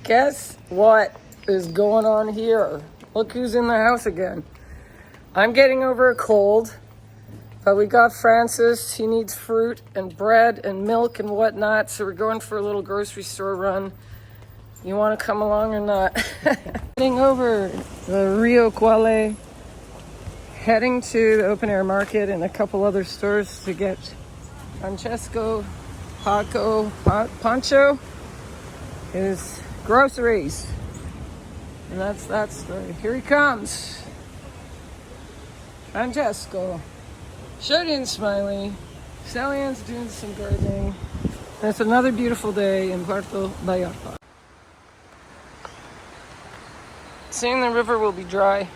Guess what is going on here? Look who's in the house again. I'm getting over a cold, but we got Francis. He needs fruit and bread and milk and whatnot, so we're going for a little grocery store run. You want to come along or not? Heading over the Rio Quale, heading to the open air market and a couple other stores to get Francesco Pancho his groceries. And that's that story. Here he comes. Francesco. Shody and Smiley. Sally Ann's doing some gardening. And it's another beautiful day in Puerto Vallarta. Soon the river will be dry.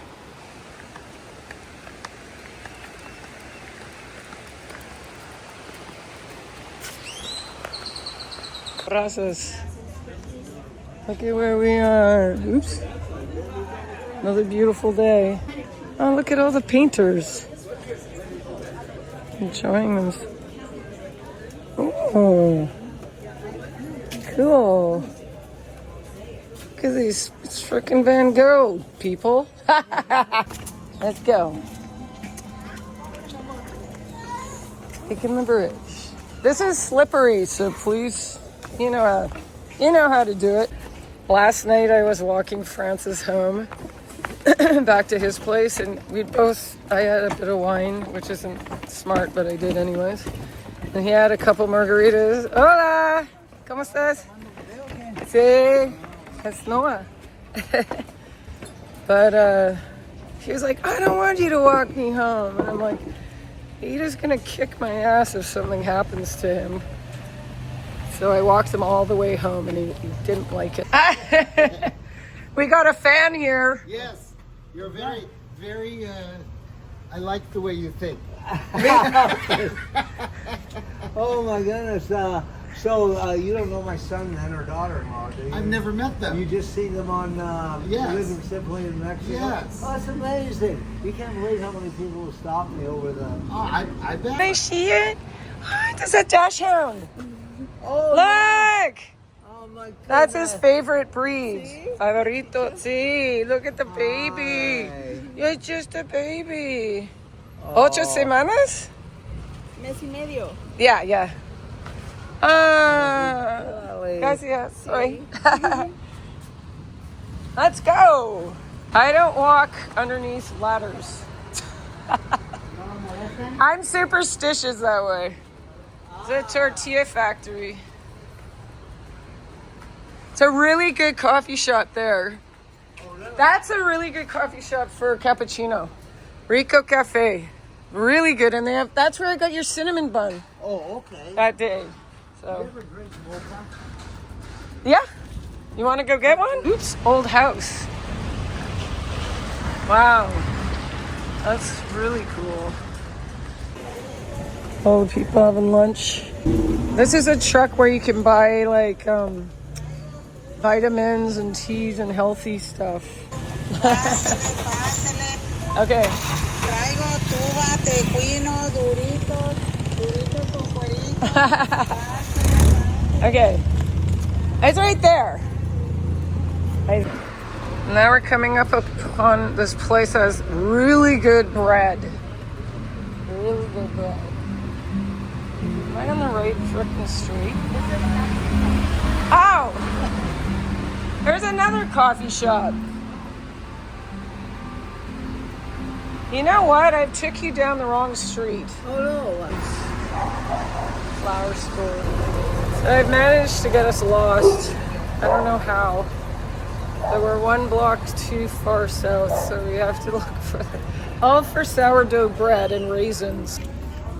Gracias. Look at where we are. Oops. Another beautiful day. Oh, look at all the painters. Enjoying them. Oh. Cool. Look at these. It's frickin' Van Gogh, people. Let's go. Taking the bridge. This is slippery, so please, you know how to do it. Last night I was walking Francis home back to his place, and I had a bit of wine, which isn't smart, but I did anyways. And he had a couple margaritas. Hola! ¿Cómo estás? Sí. Es Noah. But he was like, I don't want you to walk me home. And I'm like, he's just gonna kick my ass if something happens to him. So I walked him all the way home, and he didn't like it. We got a fan here. Yes, you're very, very, I like the way you think. Oh my goodness. So you don't know my son and her daughter-in-law, do you? I've never met them. You just see them on Yes. Living Simply in Mexico? Yes. Oh, it's amazing. You can't believe how many people will stop me over the... Oh, I bet. Can I see it? Oh, there's a dachshund. Oh, Look! oh my goodness. That's his favorite breed. Favorito. See, look at the baby. Hi. You're just a baby. Oh. 8 semanas? Mes y medio. Yeah. Golly. Gracias. Sorry. Let's go. I don't walk underneath ladders. I'm superstitious that way. It's a tortilla factory. It's a really good coffee shop there. That's a really good coffee shop for a cappuccino. Rico Cafe. Really good. And that's where I got your cinnamon bun Oh, okay. that day. So. You ever drink mocha? Yeah? You want to go get one? Oops, old house. Wow. That's really cool. All the people having lunch. This is a truck where you can buy like vitamins and teas and healthy stuff. Okay. Traigo tuba, tequino, duritos con cuerito. Okay. It's right there. Now we're coming up upon this place that has really good bread. Really good bread. Am I on the right frickin' street? Ow! There's another coffee shop. You know what? I took you down the wrong street. Oh, no. Flower store. So I've managed to get us lost. I don't know how. But we're one block too far south, so we have to look for sourdough bread and raisins.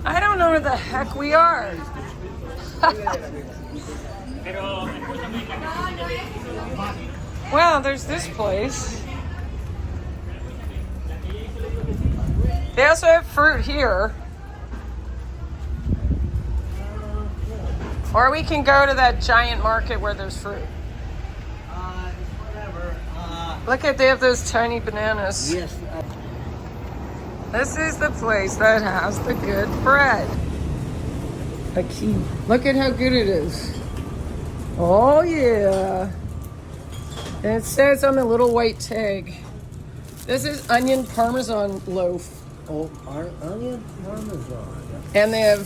I don't know where the heck we are. Well, there's this place. They also have fruit here. Or we can go to that giant market where there's fruit. Whatever. Look at, they have those tiny bananas. Yes. This is the place that has the good bread. Aquí. Look at how good it is. Oh yeah. And it says on the little white tag, this is onion parmesan loaf. Oh, onion parmesan. And they have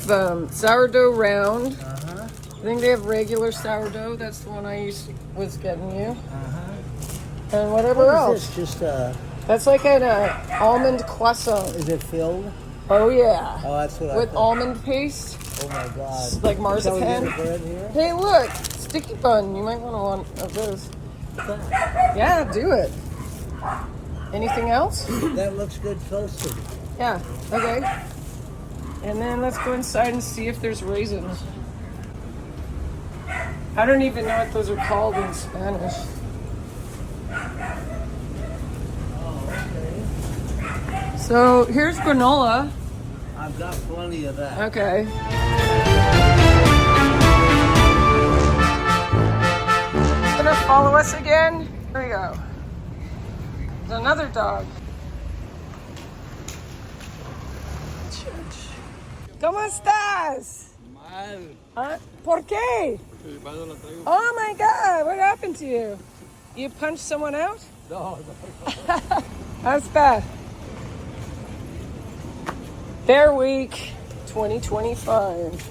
sourdough round. Uh-huh. I think they have regular sourdough. That's the one I was getting you. Uh-huh. And whatever What else. is this? Just That's like an almond croissant. is it filled? Oh yeah. Oh, that's what I With thought. almond paste. Oh my God. It's like Shall we get marzipan. a bread here? Hey, look, sticky bun. You might want one of those. Yeah, do it. Anything else? That looks good toasted. Yeah. Okay. And then let's go inside and see if there's raisins. I don't even know what those are called in Spanish. So here's granola. I've got plenty of that. Okay. Gonna follow us again? Here we go. There's another dog. ¿Cómo estás? Mal. Huh? ¿Por qué? Oh my God, what happened to you? You punched someone out? No. How's that? Bear Week 2025.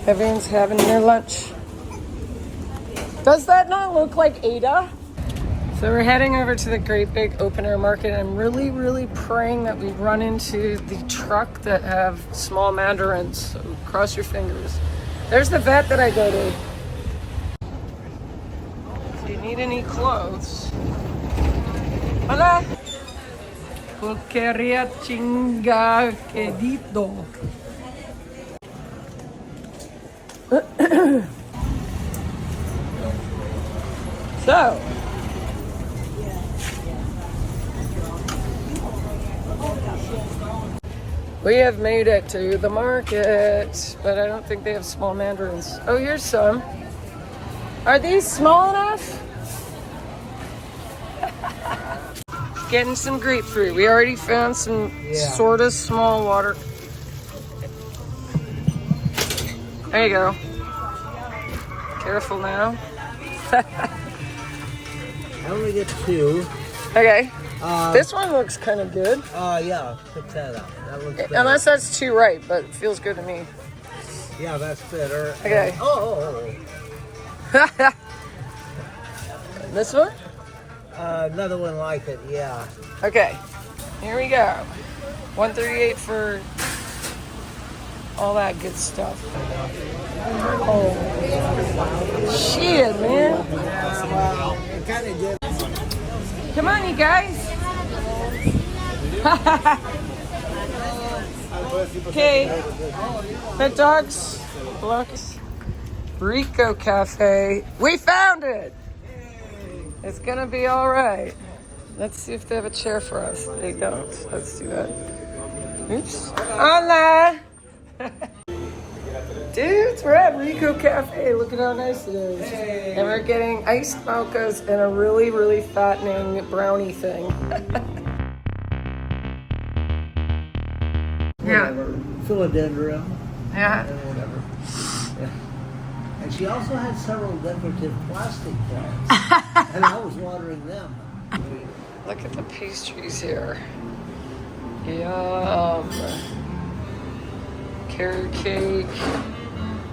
Everyone's having their lunch. Does that not look like Ada? So we're heading over to the great big open air market. I'm really, really praying that we run into the truck that have small mandarins. So cross your fingers. There's the vet that I go to. Do you need any clothes? Hola. Pulqueria chinga quedito. So. We have made it to the market, but I don't think they have small mandarins. Oh, here's some. Are these small enough? Getting some grapefruit. We already found some sort of small water. There you go. Careful now. I only get two. Okay. This one looks kind of good. Yeah, put that up. That looks better. Unless that's too ripe, but it feels good to me. Yeah, that's better. Okay. And, oh. This one? Another one like it, yeah. Okay. Here we go. 138 for all that good stuff. Oh. Shit, man. Yeah, well, it kind of did. Come on, you guys. Okay. The dogs. Look. Rico Cafe. We found it. It's gonna be all right. Let's see if they have a chair for us. They don't. Let's do that. Oops. Hola. Dudes, we're at Rico Cafe. Look at how nice it is. And we're getting iced mochas and a really, really fattening brownie thing. Yeah. Philodendron. Yeah. And whatever. Yeah. And she also had several decorative plastic plants. And I was watering them. Look at the pastries here. Yum. Carrot cake.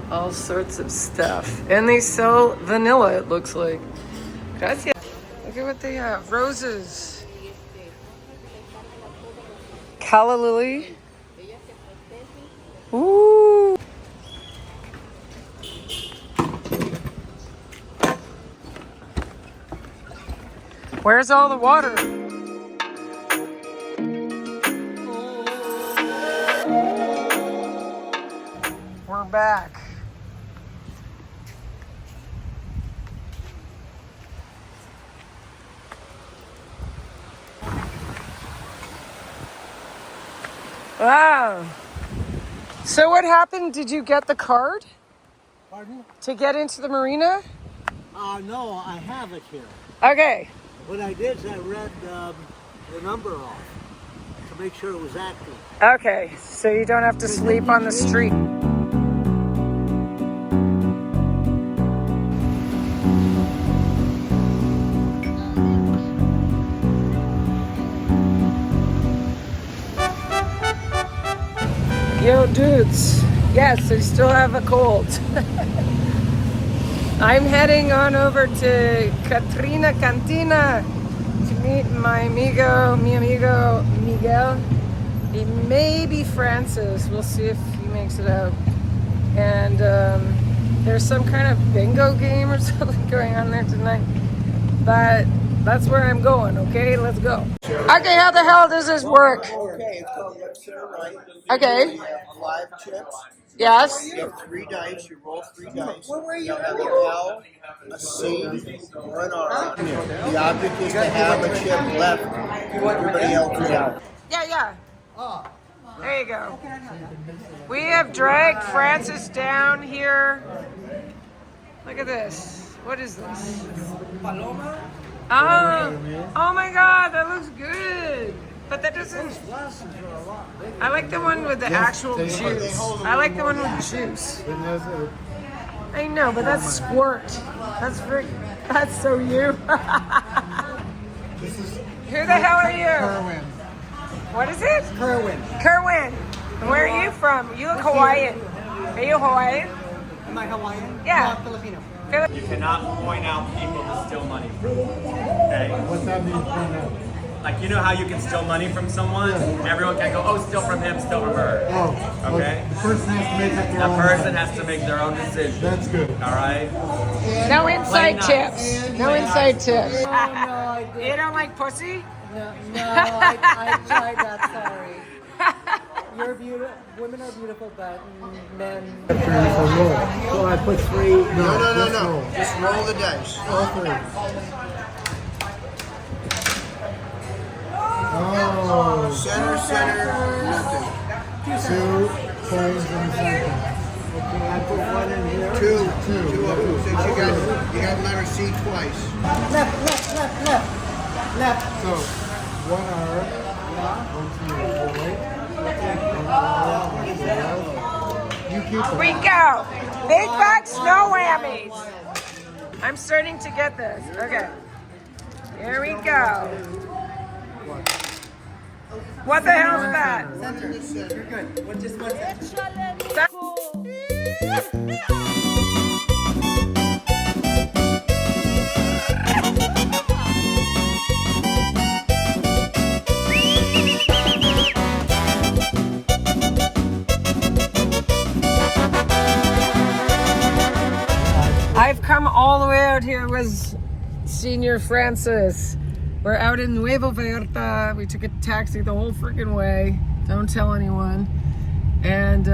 All sorts of stuff. And they sell vanilla, it looks like. Gracias. Look at what they have. Roses. Calla lily. Ooh. Where's all the water? We're back. Wow. So what happened? Did you get the card Pardon? to get into the marina? No, I have it here. Okay. What I did is I read the number off to make sure it was active. Okay. So you don't have to sleep on the street. Yo, dudes. Yes, I still have a cold. I'm heading on over to Cantina to meet mi amigo Miguel. He may be Francis. We'll see if he makes it out. And there's some kind of bingo game or something going on there tonight. But that's where I'm going, okay? Let's go. Okay, how the hell does this work? Okay, it's called left center right. Okay. You have 5 chips. Yes? You have 3 dice. You roll 3 dice. You have an L, a C, or an R. The object is to have a chip left. Everybody else is out. Yeah. There you go. We have dragged Francis down here. Look at this. What is this? Oh my God, that looks good. But that doesn't. I like the one with the actual juice. I like the one with juice. I know, but that's squirt. That's so you. Who the hell are you? Kerwin. What is it? Kerwin. Kerwin. And where are you from? You look Hawaiian. Are you Hawaiian? Am I Hawaiian? Yeah. No, Filipino. You cannot point out people to steal money from. Okay? What's that mean? Point out. Like, you know how you can steal money from someone? Everyone can go, oh, steal from him, steal from her. Oh. Okay? The person has to make up their The own. person has to make their own decision. That's good. All right? No inside nice. tips. No inside tips. Oh, no, I did. You don't like pussy? No, I tried that. Sorry. You're beautiful. Women are beautiful, but men. So I put 3. No. Just roll the dice. All 3. Oh, Center, nothing. 2 coins in the center. Okay, I put 1 in here. 2 of them. Since you got letter C twice. Left. So, 1 hour. 1, 2, 4. You keep it. We go. Big bucks, no whammies. I'm starting to get this. Okay. Here we go. What the hell's that? You're good. Just one second. I've come all the way out here with Senior Francis. We're out in Puerto Vallarta. We took a taxi the whole freaking way. Don't tell anyone. And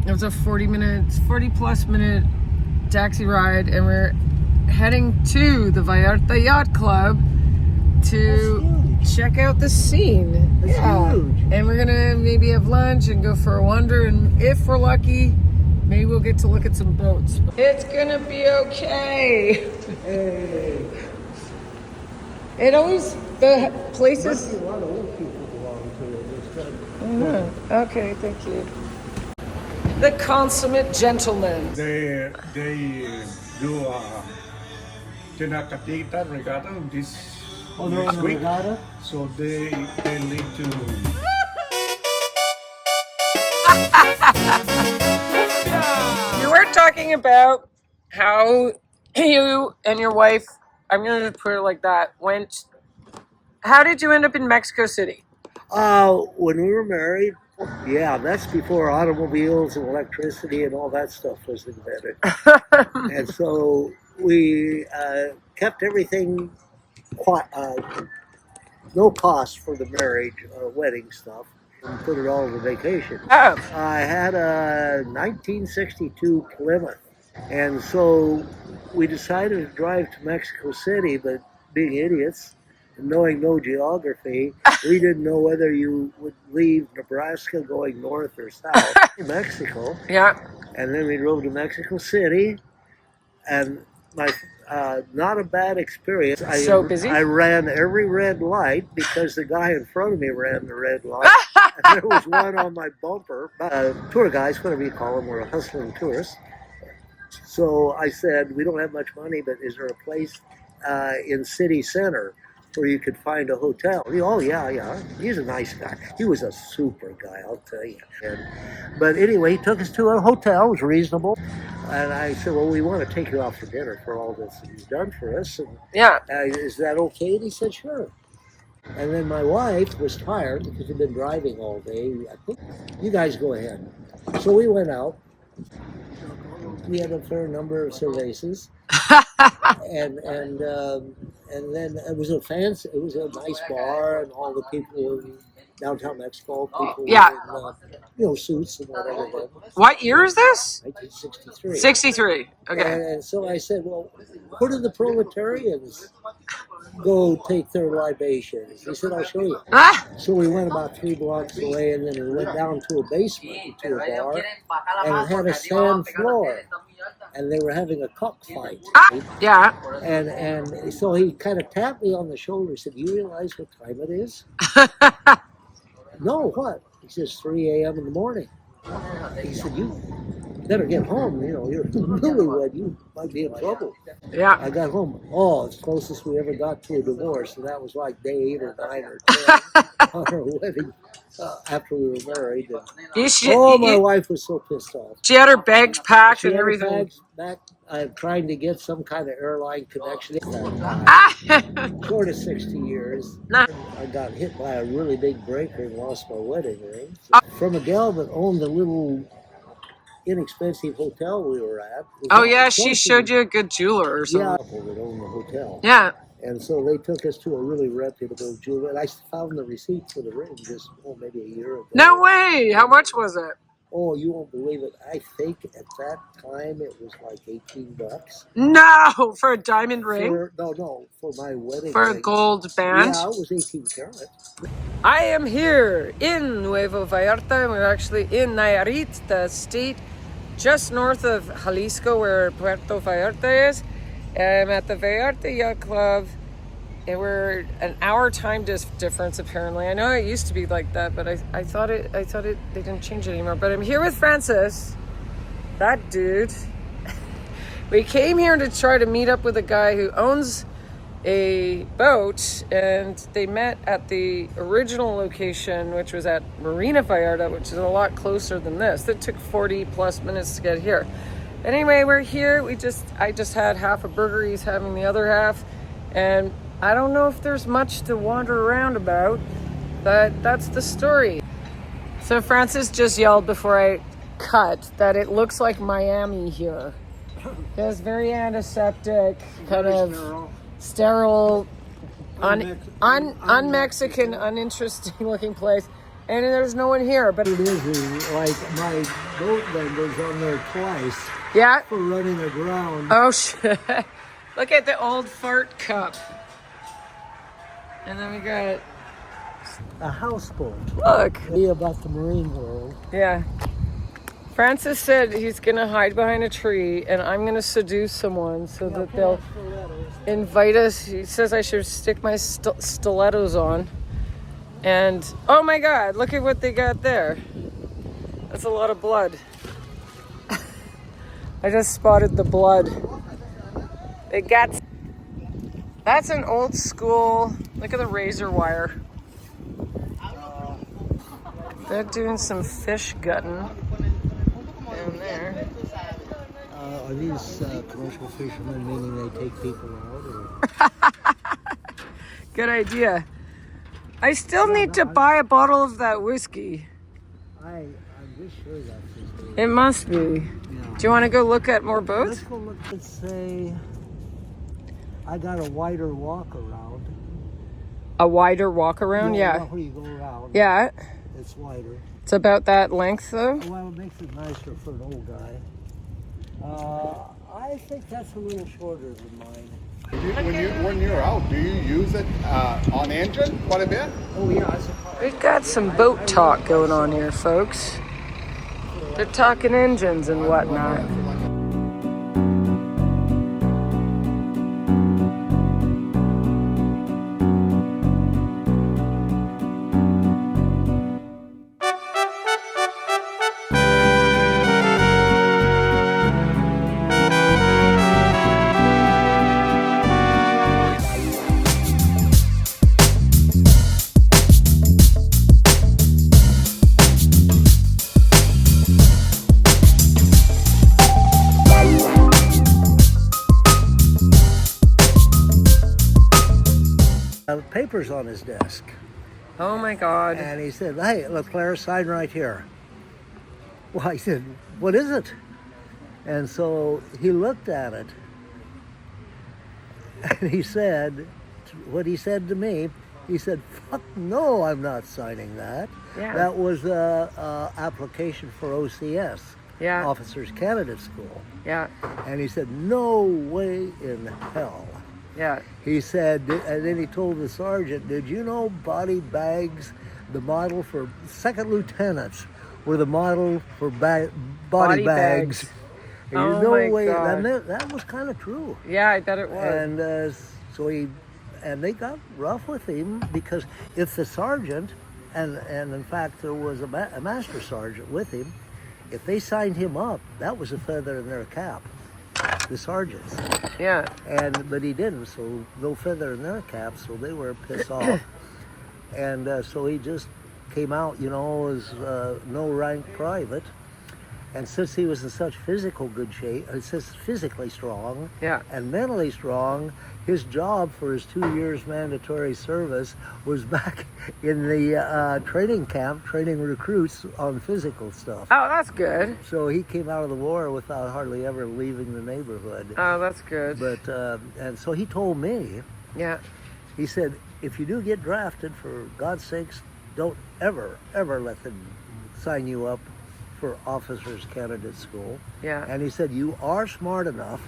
it was a 40 plus minute taxi ride. And we're heading to the Vallarta Yacht Club to check out the scene. It's huge. And we're gonna maybe have lunch and go for a wander. And if we're lucky, maybe we'll get to look at some boats. It's gonna be okay. Hey. It always, the places. A lot of old people belong to it. It's good. Okay, thank you. The consummate gentleman. They do Tinacatita regatta this next week. So they lead to You were talking about how you and your wife, I'm going to put it like that, went. How did you end up in Mexico City? When we were married, yeah, that's before automobiles and electricity and all that stuff was invented. And so we kept everything no cost for the marriage or wedding stuff and put it all to vacation. Oh, I had a 1962 Plymouth, and so we decided to drive to Mexico City, but being idiots and knowing no geography, we didn't know whether you would leave Nebraska going north or south. Mexico, yeah. and then we drove to Mexico City, and my not a bad experience. So busy? I ran every red light because the guy in front of me ran the red light. And there was one on my bumper. Tour guys, whatever you call them, were hustling tourists. So I said, we don't have much money, but is there a place in city center? where you could find a hotel. Oh, yeah. He's a nice guy. He was a super guy, I'll tell you. But anyway, he took us to a hotel. It was reasonable. And I said, well, we want to take you out for dinner for all this that you've done for us. And, Yeah. is that okay? And he said, sure. And then my wife was tired because she'd been driving all day. I think, you guys go ahead. So we went out. We had a fair number of cervezas. and then it was a nice bar, and all the people in downtown Mexico, people were in suits and whatever. What year is this? 1963. 63. Okay. And so I said, well, where do the proletarians go take their libations? He said, I'll show you. So we went about 3 blocks away, and then we went down to a basement to a bar, and it had a sand floor. And they were having a cockfight. Yeah. And so he kind of tapped me on the shoulder and said, you realize what time it is? No, what? He says, 3 a.m. in the morning. He said, you better get home. You're newlywed. You might be in trouble. Yeah. I got home. Oh, it's closest we ever got to a divorce. And that was like day 8 or 9 or 10 on our wedding. After we were married. My wife was so pissed off. She had her bags packed and everything. Bags back. I'm trying to get some kind of airline connection. Short of 60 years. I got hit by a really big breaker and lost my wedding ring. From a gal that owned the little inexpensive hotel we were at. Oh yeah, she showed you a good jeweler or something. Yeah, people that owned the hotel. Yeah. And so they took us to a really reputable jeweler. And I found the receipt for the ring just maybe a year ago. No way! How much was it? Oh, you won't believe it. I think at that time it was like $18. No, for a diamond ring? For my wedding For ring. A gold band? Yeah, it was 18 karat. I am here in Nuevo Vallarta. We're actually in Nayarit, the state just north of Jalisco, where Puerto Vallarta is. I'm at the Vallarta Yacht Club, and we're an hour time difference apparently. I know it used to be like that, but I thought it they didn't change it anymore. But I'm here with Francis, that dude. We came here to try to meet up with a guy who owns a boat, and they met at the original location, which was at Marina Vallarta, which is a lot closer than this. It took 40 plus minutes to get here. Anyway, we're here. I just had half a burger. He's having the other half. And I don't know if there's much to wander around about, but that's the story. So Francis just yelled before I cut that it looks like Miami here. It's very antiseptic, kind of sterile, un-Mexican, uninteresting looking place. And there's no one here. But it is like my boat members on there twice. Yeah. For running aground. Oh shit! Look at the old fart cup. And then we got a houseboat. Look. About the marine world. Yeah. Francis said he's gonna hide behind a tree, and I'm gonna seduce someone so that they'll invite us. He says I should stick my stilettos on. And oh my God! Look at what they got there. That's a lot of blood. I just spotted the blood. That's an old school. Look at the razor wire. They're doing some fish gutting down there. Are these commercial fishermen, meaning they take people out? Or? Good idea. I still need to buy a bottle of that whiskey. I'm just sure that's whiskey. It must be. Yeah. Do you want to go look at more boats? Let's go look. Let's say I got a wider walk around. A wider walk around? Yeah. Where you go around. Yeah. It's wider. It's about that length though? Well, it makes it nicer for an old guy. I think that's a little shorter than mine. When you're out, do you use it on engine quite a bit? Oh yeah. We've got some boat talk going on here, folks. They're talking engines and whatnot. papers on his desk. Oh my God. And he said, "Hey, LeClaire, sign right here." Well, I said, "What is it?" And so he looked at it, and he said, what he said to me, he said, "Fuck no, I'm not signing that." Yeah. That was a application for OCS, Yeah. Officers Candidate School. Yeah. And he said, "No way in hell." Yeah. He said, and then he told the sergeant, "Did you know body bags, the model for second lieutenants, were the model for body bags?" And Oh no my way. God. And that was kind of true. Yeah, I bet it was. And so they got rough with him because if the sergeant, and in fact there was a master sergeant with him, if they signed him up, that was a feather in their cap, the sergeants. Yeah. But he didn't, so no feather in their cap, so they were pissed off. And so he just came out, as no rank private. And since he was in such physical good shape, since physically strong Yeah. and mentally strong, his job for his 2 years mandatory service was back in the training camp, training recruits on physical stuff. Oh, that's good. So he came out of the war without hardly ever leaving the neighborhood. Oh, that's good. But and so he told me, Yeah. he said, "If you do get drafted, for God's sakes, don't ever let them sign you up for Officers Candidate School." Yeah. And he said, "You are smart enough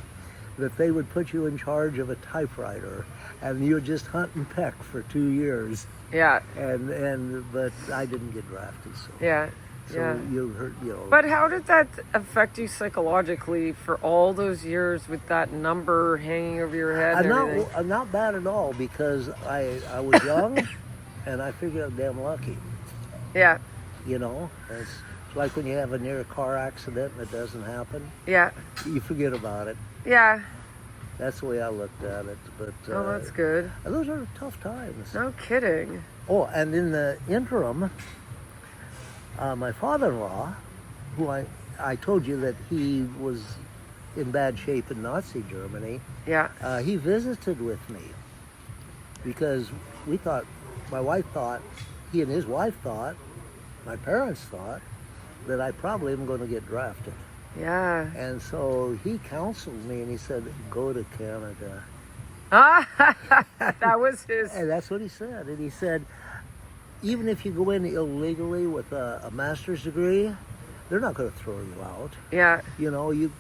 that they would put you in charge of a typewriter and you would just hunt and peck for 2 years." Yeah. But I didn't get drafted, so. Yeah. So Yeah. you heard, But how did that affect you psychologically for all those years with that number hanging over your head and everything? I'm not bad at all because I was young and I figured I'm damn lucky. Yeah. It's like when you have a near car accident and it doesn't happen, Yeah. you forget about it. Yeah. That's the way I looked at it. But Oh, that's good. those are tough times. No kidding. Oh, and in the interim, my father-in-law, who I told you that he was in bad shape in Nazi Germany, Yeah. he visited with me because my wife thought, he and his wife thought, my parents thought, that I probably am going to get drafted. Yeah. And so he counseled me and he said, "Go to Canada." That was his. And that's what he said. And he said, even if you go in illegally with a master's degree, they're not going to throw you out. Yeah. You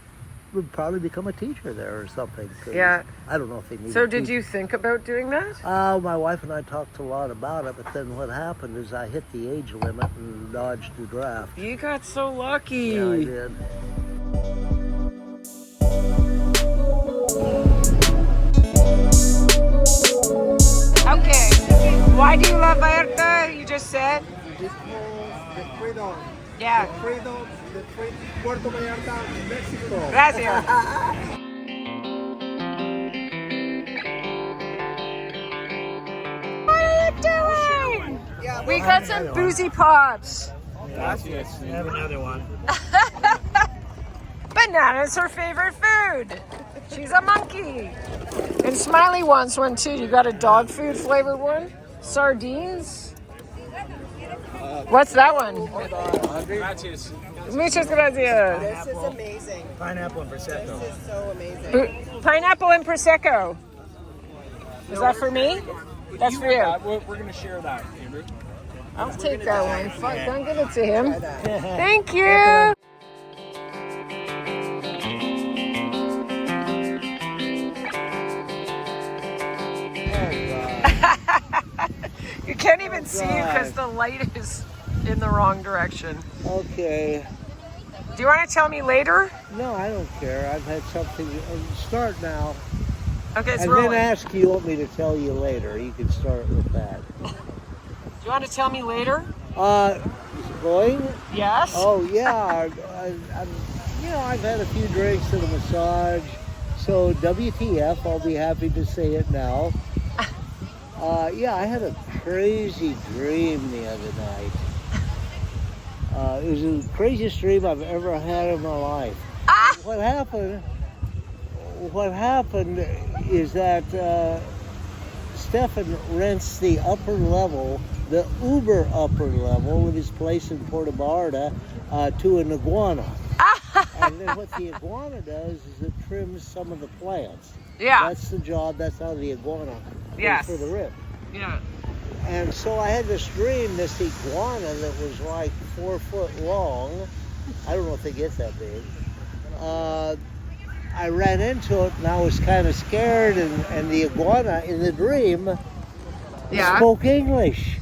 would probably become a teacher there or something. Yeah. I don't know if they need. So did you think about doing that? My wife and I talked a lot about it, but then what happened is I hit the age limit and dodged the draft. You got so lucky. Yeah, I did. Okay. Why do you love Vallarta? You just said? Because the freedom. Yeah. The Puerto Vallarta, Mexico. Gracias. What are you doing? We got some boozy pops. Gracias. I have another one. Banana's her favorite food. She's a monkey. And Smiley wants one too. You got a dog food flavored one? Sardines? What's that one? Gracias. Muchas gracias. This is amazing. Pineapple and prosecco. This is so amazing. Pineapple and Prosecco. Is that for me? That's for you. We're going to share that, Andrew. I'll take that one. Fuck, don't give it to him. Thank you. You can't even see you because the light is in the wrong direction. Okay. Do you want to tell me later? No, I don't care. I've had something. Start now. Okay, it's And rolling. then ask you want me to tell you later. You can start with that. Do you want to tell me later? Is it going? Yes. Oh yeah. I've had a few drinks and a massage. So WTF? I'll be happy to say it now. I had a crazy dream the other night. It was the craziest dream I've ever had in my life. What happened is that Stefan rents the upper level, the uber upper level of his place in Puerto Vallarta to an iguana. And then what the iguana does is it trims some of the plants. Yeah. That's the job. That's how the iguana Yes. pays for the rib. Yeah. And so I had this dream, this iguana that was like 4 foot long. I don't know if they get that big. I ran into it and I was kind of scared, and the iguana in the dream spoke English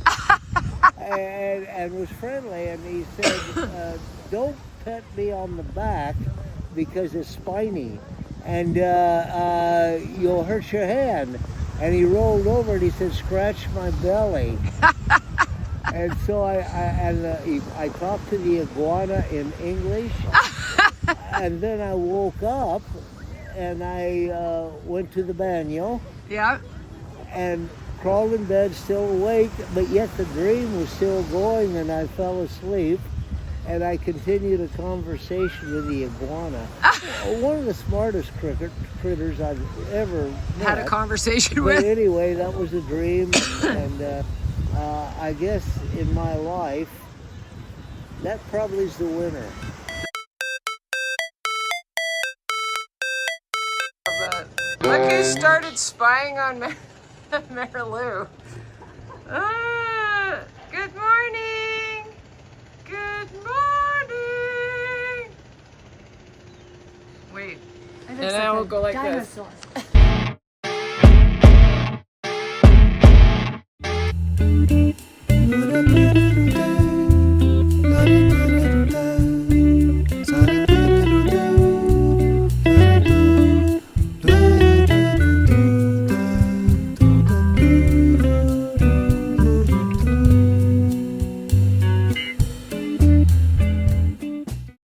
and was friendly, and he said, don't pet me on the back because it's spiny and you'll hurt your hand. And he rolled over and he said, scratch my belly. And so I talked to the iguana in English. And then I woke up and I went to the baño. Yeah. And crawled in bed still awake, but yet the dream was still going, and I fell asleep. And I continued a conversation with the iguana. One of the smartest critters I've ever met. Had a conversation But with. anyway, that was a dream, and I guess in my life, that probably is the winner. Look who started spying on Mary Lou. Good morning. Good morning. Wait. And now we'll go like dinosaurs. this.